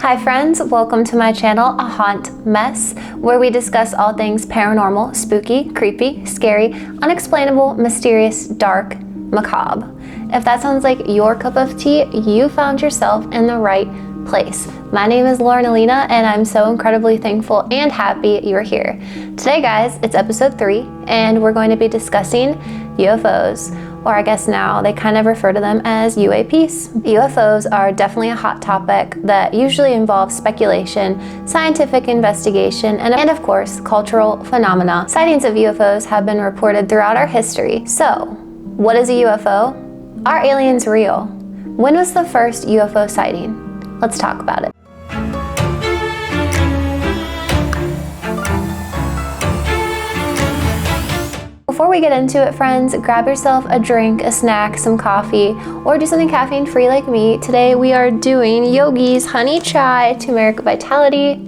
Hi friends, welcome to my channel, aHauntMess, where we discuss all things paranormal, spooky, creepy, scary, unexplainable, mysterious, dark, macabre. If that sounds like your cup of tea, you found yourself in the right place. My name is Lauren Alina, and I'm so incredibly thankful and happy you're here. Today, guys, it's episode 3, and we're going to be discussing UFOs. Or I guess now they kind of refer to them as UAPs. UFOs are definitely a hot topic that usually involves speculation, scientific investigation, and of course, cultural phenomena. Sightings of UFOs have been reported throughout our history. So, what is a UFO? Are aliens real? When was the first UFO sighting? Let's talk about it. Before we get into it, friends, grab yourself a drink, a snack, some coffee, or do something caffeine-free like me. Today we are doing Yogi's Honey Chai Turmeric Vitality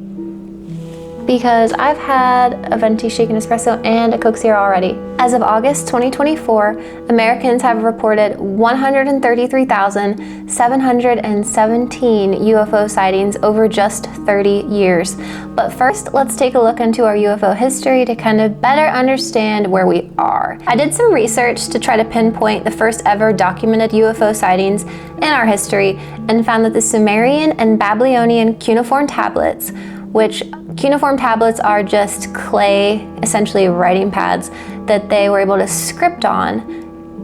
because I've had a venti shaken espresso and a Coke Zero already. As of August 2024, Americans have reported 133,717 UFO sightings over just 30 years. But first, let's take a look into our UFO history to kind of better understand where we are. I did some research to try to pinpoint the first ever documented UFO sightings in our history and found that the Sumerian and Babylonian cuneiform tablets, which cuneiform tablets are just clay, essentially writing pads, that they were able to script on,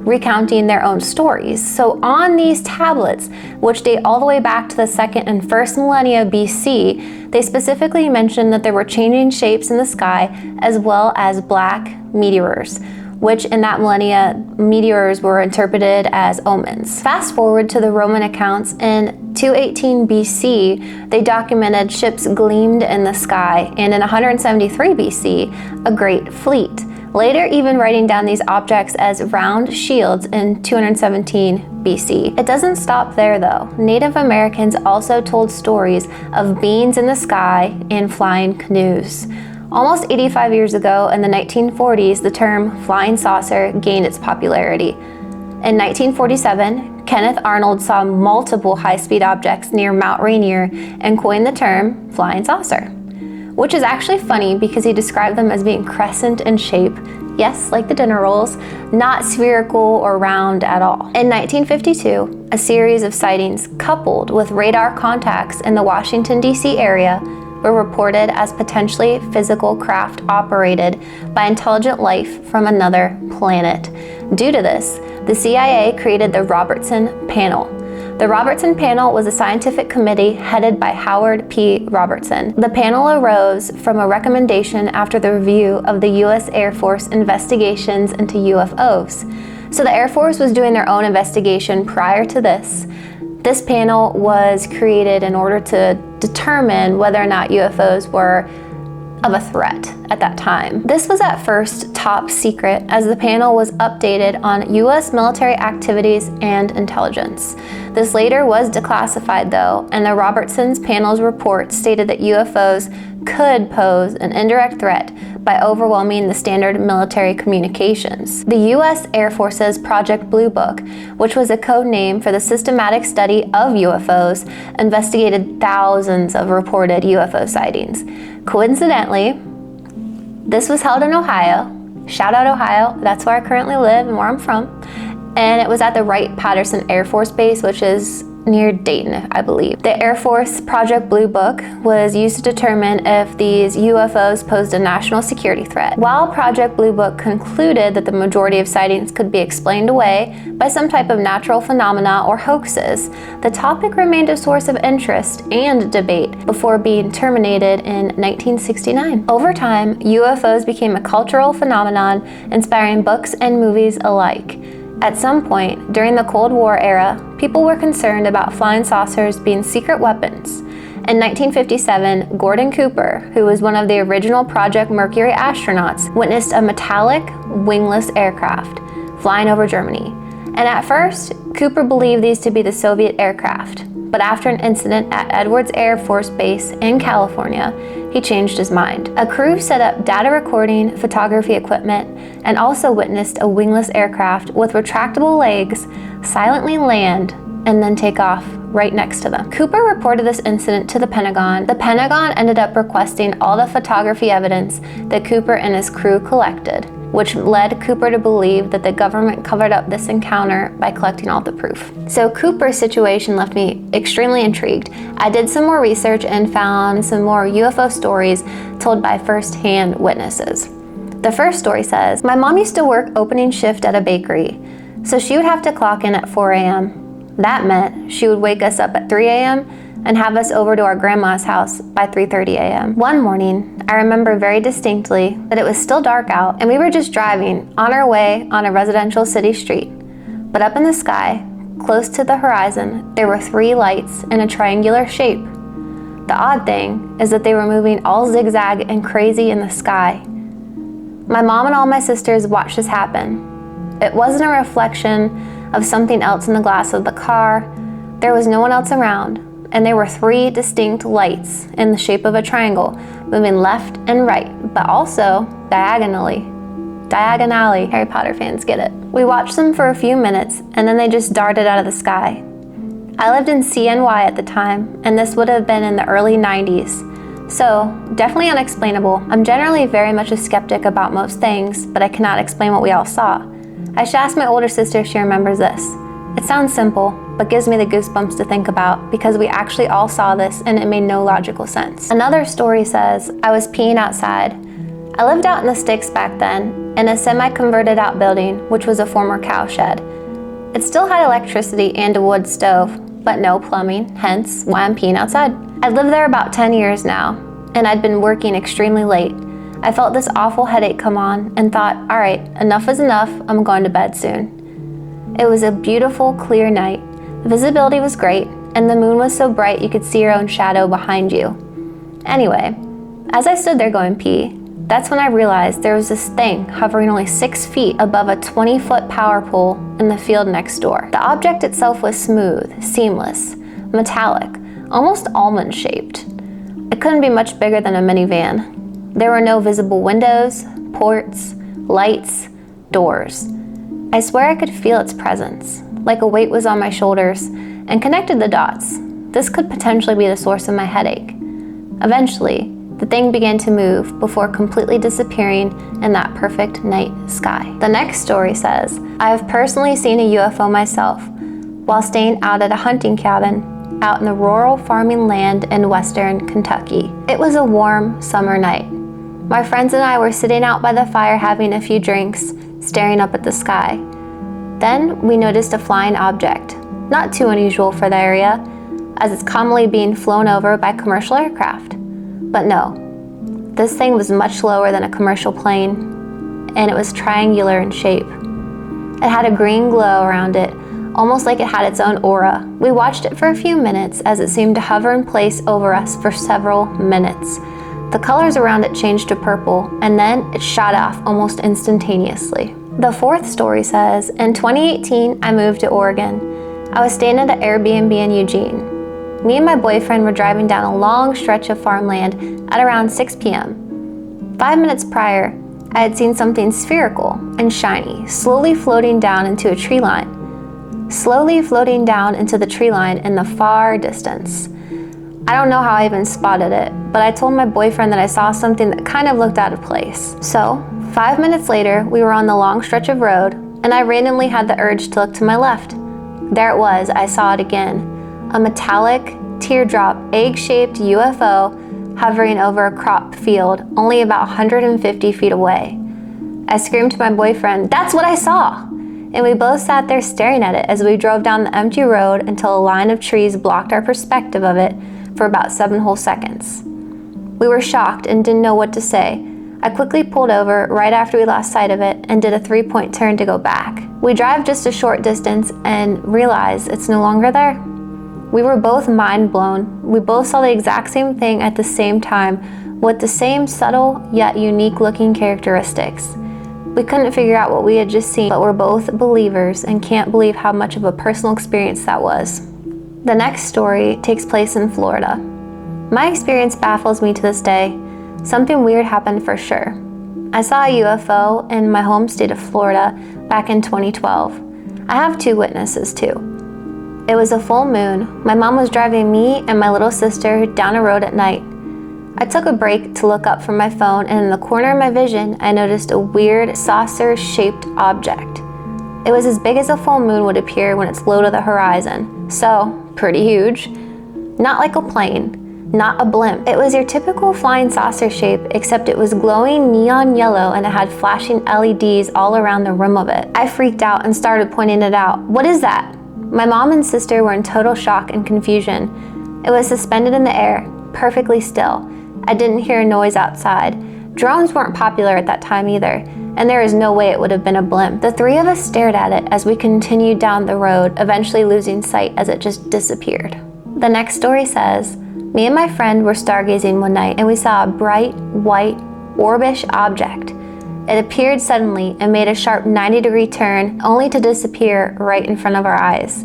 recounting their own stories. So on these tablets, which date all the way back to the 2nd and 1st millennia BC, they specifically mentioned that there were changing shapes in the sky as well as black meteors, which in that millennia, meteors were interpreted as omens. Fast forward to the Roman accounts in 218 BC, they documented ships gleamed in the sky, and in 173 BC, a great fleet. Later even writing down these objects as round shields in 217 BC. It doesn't stop there though. Native Americans also told stories of beings in the sky and flying canoes. Almost 85 years ago, in the 1940s, the term flying saucer gained its popularity. In 1947, Kenneth Arnold saw multiple high-speed objects near Mount Rainier and coined the term flying saucer, which is actually funny because he described them as being crescent in shape, yes, like the dinner rolls, not spherical or round at all. In 1952, a series of sightings coupled with radar contacts in the Washington, D.C. area were reported as potentially physical craft operated by intelligent life from another planet. Due to this, the CIA created the Robertson Panel. The Robertson Panel was a scientific committee headed by Howard P. Robertson. The panel arose from a recommendation after the review of the U.S. Air Force investigations into UFOs. So the Air Force was doing their own investigation prior to this. This panel was created in order to determine whether or not UFOs were of a threat at that time. This was at first top secret, as the panel was updated on U.S. military activities and intelligence. This later was declassified though, and the Robertson's panel's report stated that UFOs could pose an indirect threat by overwhelming the standard military communications. The U.S. Air Force's Project Blue Book, which was a code name for the systematic study of UFOs, investigated thousands of reported UFO sightings. Coincidentally, this was held in Ohio. Shout out Ohio, that's where I currently live and where I'm from. And it was at the Wright-Patterson Air Force Base, which is near Dayton, I believe. The Air Force Project Blue Book was used to determine if these UFOs posed a national security threat. While Project Blue Book concluded that the majority of sightings could be explained away by some type of natural phenomena or hoaxes, the topic remained a source of interest and debate before being terminated in 1969. Over time, UFOs became a cultural phenomenon, inspiring books and movies alike. At some point during the Cold War era, people were concerned about flying saucers being secret weapons. In 1957, Gordon Cooper, who was one of the original Project Mercury astronauts, witnessed a metallic, wingless aircraft flying over Germany. And at first, Cooper believed these to be the Soviet aircraft. But after an incident at Edwards Air Force Base in California, he changed his mind. A crew set up data recording, photography equipment, and also witnessed a wingless aircraft with retractable legs silently land and then take off right next to them. Cooper reported this incident to the Pentagon. The Pentagon ended up requesting all the photography evidence that Cooper and his crew collected, which led Cooper to believe that the government covered up this encounter by collecting all the proof. So Cooper's situation left me extremely intrigued. I did some more research and found some more UFO stories told by first-hand witnesses. The first story says, "My mom used to work opening shift at a bakery, so she would have to clock in at 4 a.m. That meant she would wake us up at 3 a.m. and have us over to our grandma's house by 3:30 a.m. One morning, I remember very distinctly that it was still dark out and we were just driving on our way on a residential city street. But up in the sky, close to the horizon, there were 3 lights in a triangular shape. The odd thing is that they were moving all zigzag and crazy in the sky. My mom and all my sisters watched this happen. It wasn't a reflection of something else in the glass of the car. There was no one else around, and there were 3 distinct lights in the shape of a triangle, moving left and right, but also diagonally. Diagonally, Harry Potter fans get it. We watched them for a few minutes, and then they just darted out of the sky. I lived in CNY at the time, and this would have been in the early 90s. So, definitely unexplainable. I'm generally very much a skeptic about most things, but I cannot explain what we all saw. I should ask my older sister if she remembers this. It sounds simple, but gives me the goosebumps to think about because we actually all saw this and it made no logical sense. Another story says, I was peeing outside. I lived out in the sticks back then in a semi-converted outbuilding, which was a former cow shed. It still had electricity and a wood stove, but no plumbing, hence why I'm peeing outside. I'd lived there about 10 years now, and I'd been working extremely late. I felt this awful headache come on and thought, all right, enough is enough, I'm going to bed soon. It was a beautiful, clear night. The visibility was great, and the moon was so bright you could see your own shadow behind you. Anyway, as I stood there going pee, that's when I realized there was this thing hovering only 6 feet above a 20-foot power pole in the field next door. The object itself was smooth, seamless, metallic, almost almond-shaped. It couldn't be much bigger than a minivan. There were no visible windows, ports, lights, doors. I swear I could feel its presence, like a weight was on my shoulders, and connected the dots. This could potentially be the source of my headache. Eventually, the thing began to move before completely disappearing in that perfect night sky. The next story says, I have personally seen a UFO myself while staying out at a hunting cabin out in the rural farming land in western Kentucky. It was a warm summer night. My friends and I were sitting out by the fire having a few drinks, staring up at the sky. Then we noticed a flying object, not too unusual for the area, as it's commonly being flown over by commercial aircraft. But no, this thing was much lower than a commercial plane, and it was triangular in shape. It had a green glow around it, almost like it had its own aura. We watched it for a few minutes as it seemed to hover in place over us for several minutes. The colors around it changed to purple, and then it shot off almost instantaneously. The fourth story says, in 2018, I moved to Oregon. I was staying at an Airbnb in Eugene. Me and my boyfriend were driving down a long stretch of farmland at around 6 p.m. 5 minutes prior, I had seen something spherical and shiny slowly floating down into a tree line. Slowly floating down into the tree line in the far distance. I don't know how I even spotted it, but I told my boyfriend that I saw something that kind of looked out of place. So, 5 minutes later, we were on the long stretch of road, and I randomly had the urge to look to my left. There it was, I saw it again. A metallic, teardrop, egg-shaped UFO hovering over a crop field only about 150 feet away. I screamed to my boyfriend, "That's what I saw!" And we both sat there staring at it as we drove down the empty road until a line of trees blocked our perspective of it for about 7 whole seconds. We were shocked and didn't know what to say. I quickly pulled over right after we lost sight of it and did a 3-point turn to go back. We drive just a short distance and realize it's no longer there. We were both mind blown. We both saw the exact same thing at the same time with the same subtle yet unique looking characteristics. We couldn't figure out what we had just seen, but we're both believers and can't believe how much of a personal experience that was. The next story takes place in Florida. My experience baffles me to this day. Something weird happened for sure. I saw a UFO in my home state of Florida back in 2012. I have 2 witnesses too. It was a full moon. My mom was driving me and my little sister down a road at night. I took a break to look up from my phone, and in the corner of my vision, I noticed a weird saucer-shaped object. It was as big as a full moon would appear when it's low to the horizon, so pretty huge. Not like a plane, not a blimp. It was your typical flying saucer shape, except it was glowing neon yellow and it had flashing LEDs all around the rim of it. I freaked out and started pointing it out. What is that? My mom and sister were in total shock and confusion. It was suspended in the air, perfectly still. I didn't hear a noise outside. Drones weren't popular at that time either, and there is no way it would have been a blimp. The three of us stared at it as we continued down the road, eventually losing sight as it just disappeared. The next story says, me and my friend were stargazing one night and we saw a bright, white, orbish object. It appeared suddenly and made a sharp 90-degree turn, only to disappear right in front of our eyes.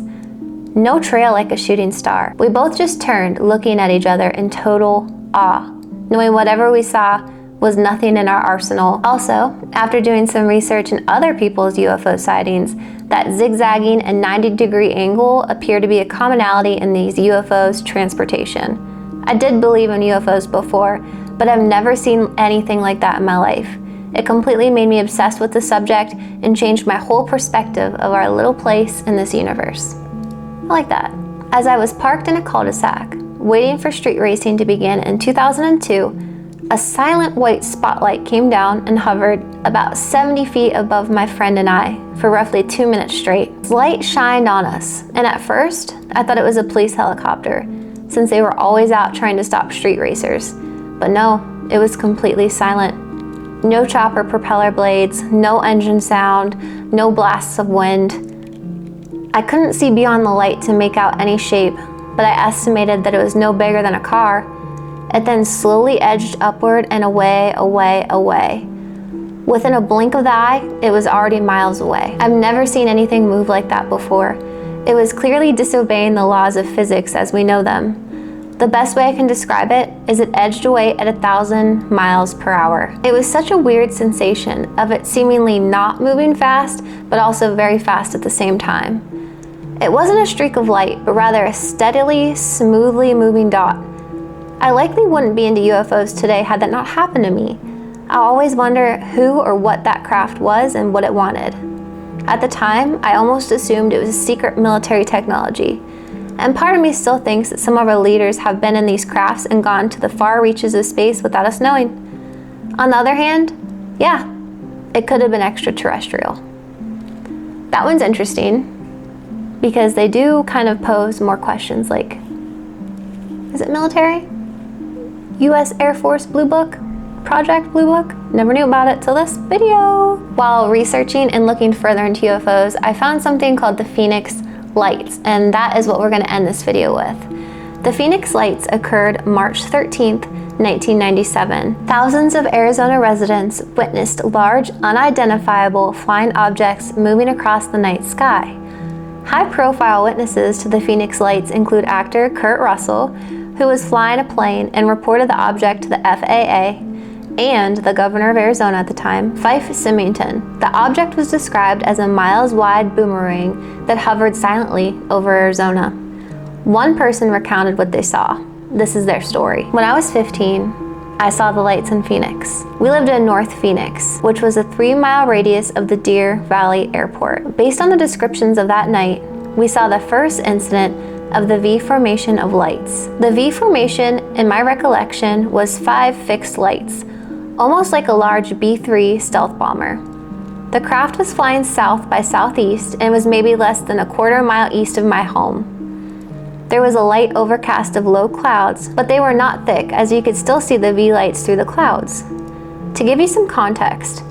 No trail like a shooting star. We both just turned, looking at each other in total awe, knowing whatever we saw was nothing in our arsenal. Also, after doing some research in other people's UFO sightings, that zigzagging and 90-degree angle appeared to be a commonality in these UFOs transportation. I did believe in UFOs before, but I've never seen anything like that in my life. It completely made me obsessed with the subject and changed my whole perspective of our little place in this universe. I like that. As I was parked in a cul-de-sac, waiting for street racing to begin in 2002, a silent white spotlight came down and hovered about 70 feet above my friend and I for roughly 2 minutes straight. The light shined on us, and at first, I thought it was a police helicopter, since they were always out trying to stop street racers. But no, it was completely silent. No chopper propeller blades, no engine sound, no blasts of wind. I couldn't see beyond the light to make out any shape, but I estimated that it was no bigger than a car. It then slowly edged upward and away, away, away. Within a blink of the eye, it was already miles away. I've never seen anything move like that before. It was clearly disobeying the laws of physics as we know them. The best way I can describe it is it edged away at 1,000 miles per hour. It was such a weird sensation of it seemingly not moving fast, but also very fast at the same time. It wasn't a streak of light, but rather a steadily, smoothly moving dot. I likely wouldn't be into UFOs today had that not happened to me. I always wonder who or what that craft was and what it wanted. At the time, I almost assumed it was a secret military technology. And part of me still thinks that some of our leaders have been in these crafts and gone to the far reaches of space without us knowing. On the other hand, yeah, it could have been extraterrestrial. That one's interesting because they do kind of pose more questions like, is it military? U.S. Air Force Blue Book? Project Blue Book? Never knew about it till this video. While researching and looking further into UFOs, I found something called the Phoenix Lights, and that is what we're going to end this video with. The Phoenix Lights occurred March 13th, 1997. Thousands of Arizona residents witnessed large, unidentifiable flying objects moving across the night sky. High-profile witnesses to the Phoenix Lights include actor Kurt Russell, who was flying a plane and reported the object to the FAA, and the governor of Arizona at the time, Fife Symington. The object was described as a miles-wide boomerang that hovered silently over Arizona. One person recounted what they saw. This is their story. When I was 15, I saw the lights in Phoenix. We lived in North Phoenix, which was a 3-mile radius of the Deer Valley Airport. Based on the descriptions of that night, we saw the first incident of the V formation of lights. The V formation, in my recollection, was 5 fixed lights, almost like a large B-3 stealth bomber. The craft was flying south by southeast and was maybe less than a quarter mile east of my home. There was a light overcast of low clouds, but they were not thick, as you could still see the V lights through the clouds. To give you some context,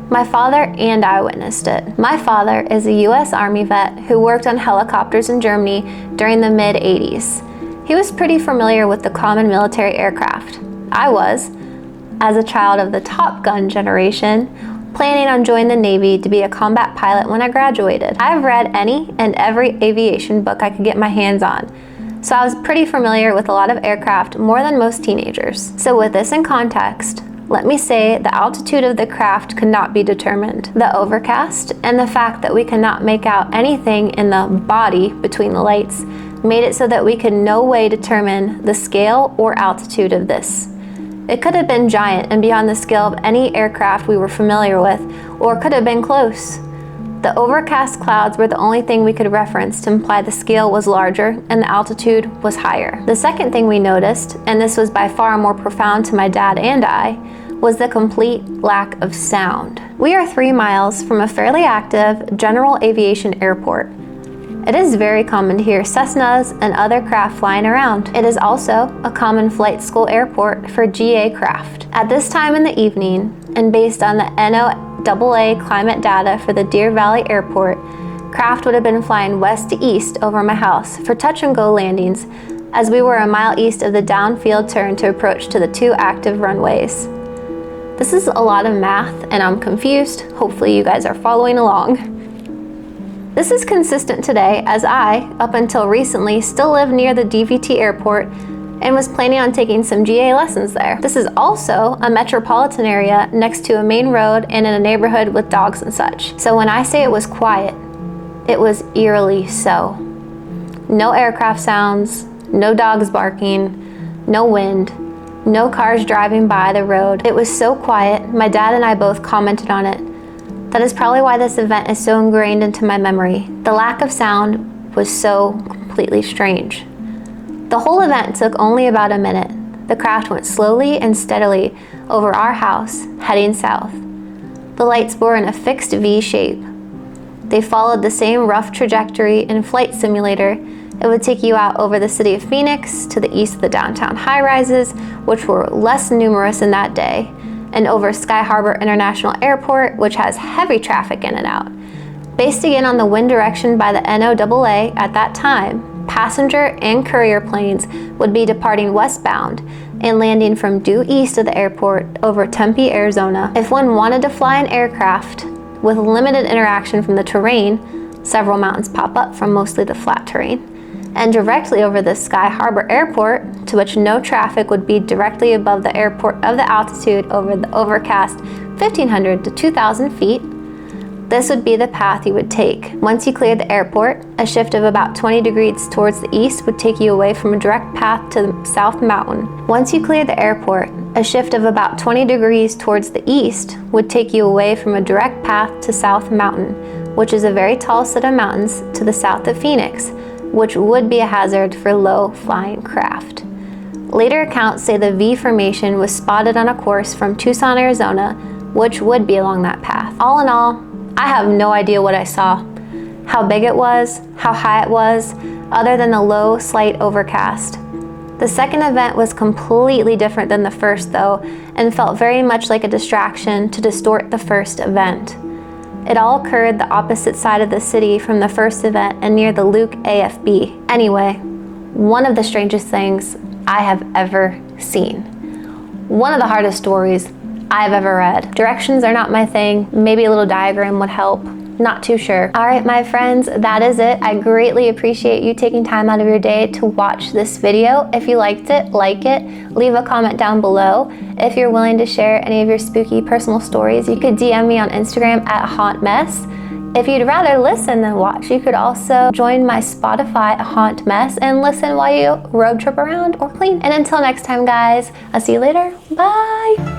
my father and I witnessed it. My father is a U.S. Army vet who worked on helicopters in Germany during the mid-80s. He was pretty familiar with the common military aircraft. I was, as a child of the Top Gun generation, planning on joining the Navy to be a combat pilot when I graduated. I've read any and every aviation book I could get my hands on, so I was pretty familiar with a lot of aircraft, more than most teenagers. So with this in context, let me say the altitude of the craft could not be determined. The overcast and the fact that we could not make out anything in the body between the lights made it so that we could no way determine the scale or altitude of this. It could have been giant and beyond the scale of any aircraft we were familiar with, or could have been close. The overcast clouds were the only thing we could reference to imply the scale was larger and the altitude was higher. The second thing we noticed, and this was by far more profound to my dad and I, was the complete lack of sound. We are 3 miles from a fairly active general aviation airport. It is very common to hear Cessnas and other craft flying around. It is also a common flight school airport for GA craft. At this time in the evening, and based on the NOAA climate data for the Deer Valley Airport, craft would have been flying west to east over my house for touch-and-go landings, as we were a mile east of the downfield turn to approach to the 2 active runways. This is a lot of math, and I'm confused. Hopefully you guys are following along. This is consistent today, as I, up until recently, still live near the DVT airport and was planning on taking some GA lessons there. This is also a metropolitan area next to a main road and in a neighborhood with dogs and such. So when I say it was quiet, it was eerily so. No aircraft sounds, no dogs barking, no wind, no cars driving by the road. It was so quiet, my dad and I both commented on it. That is probably why this event is so ingrained into my memory. The lack of sound was so completely strange. The whole event took only about a minute. The craft went slowly and steadily over our house, heading south. The lights bore in a fixed V shape. They followed the same rough trajectory in Flight Simulator. It would take you out over the city of Phoenix to the east of the downtown high-rises, which were less numerous in that day, and over Sky Harbor International Airport, which has heavy traffic in and out. Based again on the wind direction by the NOAA at that time, passenger and courier planes would be departing westbound and landing from due east of the airport over Tempe, Arizona. If one wanted to fly an aircraft with limited interaction from the terrain, several mountains pop up from mostly the flat terrain, and directly over the Sky Harbor Airport, to which no traffic would be directly above the airport of the altitude over the overcast 1,500 to 2,000 feet, this would be the path you would take. Once you cleared the airport, a shift of about 20 degrees towards the east would take you away from a direct path to the South Mountain. Once you cleared the airport, a shift of about 20 degrees towards the east would take you away from a direct path to South Mountain, which is a very tall set of mountains to the south of Phoenix, which would be a hazard for low-flying craft. Later accounts say the V formation was spotted on a course from Tucson, Arizona, which would be along that path. All in all, I have no idea what I saw, how big it was, how high it was, other than the low, slight overcast. The second event was completely different than the first though, and felt very much like a distraction to distort the first event. It all occurred the opposite side of the city from the first event and near the Luke AFB. Anyway, one of the strangest things I have ever seen. One of the hardest stories I've ever read. Directions are not my thing. Maybe a little diagram would help. Not too sure. All right, my friends, that is it. I greatly appreciate you taking time out of your day to watch this video. If you liked it, like it, leave a comment down below. If you're willing to share any of your spooky personal stories, you could DM me on Instagram at aHauntMess. If you'd rather listen than watch, you could also join my Spotify aHauntMess and listen while you road trip around or clean. And until next time, guys, I'll see you later. Bye.